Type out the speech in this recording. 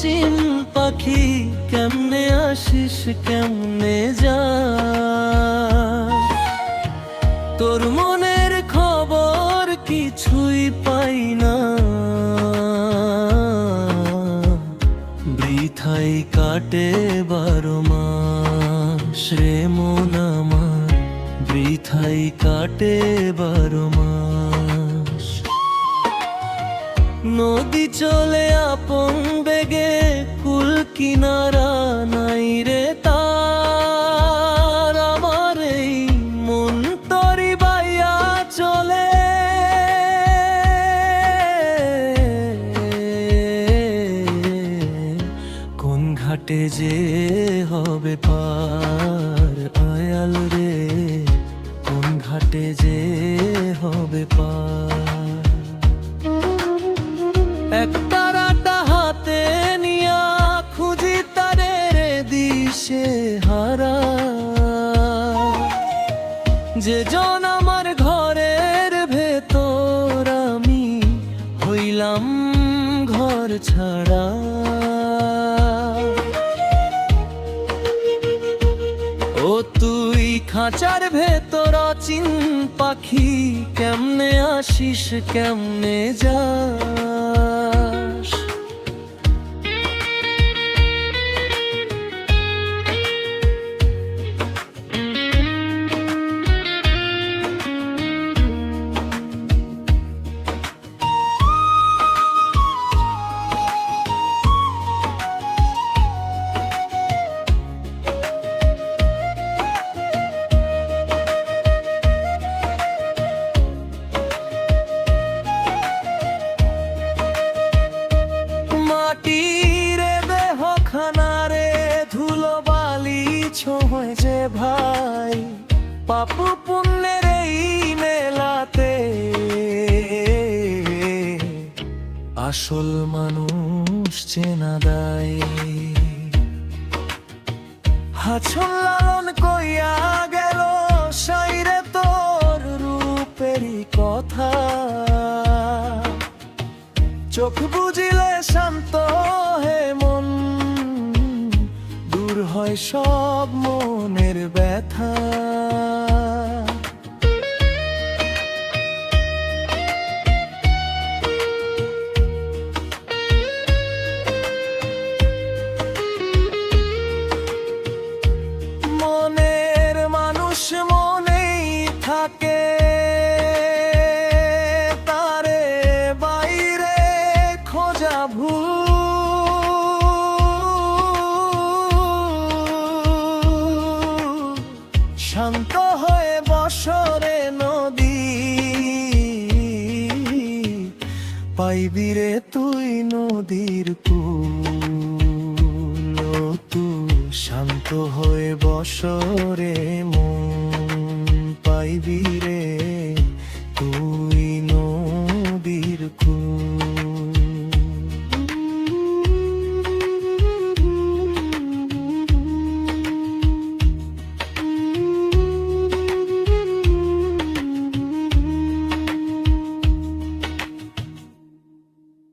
অচিন পাখি, কেমনে আসিস কেমনে যা, তোর মনের খবর কিছুই পাই না। বৃথাই কাটে 12 মাস রে মন আমার, বৃথাই কাটে 12 মাস। নদী চলে আপন বেগে, কুল কিনারা নাই রে তার। আমার এই মন তরি বাইয়া চলে, কোন ঘাটে যে হবে পার, আয়াল রে কোন ঘাটে যে হবে পার। এক তারাটা হাতে নিয়া খুঁজি তারে রে দিশে হারা, যে জন আমার ঘরের ভেতর, আমি হইলাম ঘর ছাড়া। ও তুই খাঁচার ভেতর অচিন পাখি, কেমনে আসিস কেমনে যাস। মাটিরে দেহ খানারে ধুলো বালি ছোঁয় যে ভাই, পাপু পুণ্যের এই মেলাতে আসল মানুষ চেনা দায়। হাছন লালন কইয়া গেল সাইরে তোর রূপেরই কথা, চোখ বুঝিলে শান্ত হে মন, দূর হয় সব মনের ব্যথা। মনের মানুষ মনেই থাকে, তারে বাইরে খোঁজা ভুল। শান্ত হয়ে বসরে নদী, পাইবি রে তুই নদীর কূল। তুই শান্ত হয়ে বসরে মন, পাইবি রে তুই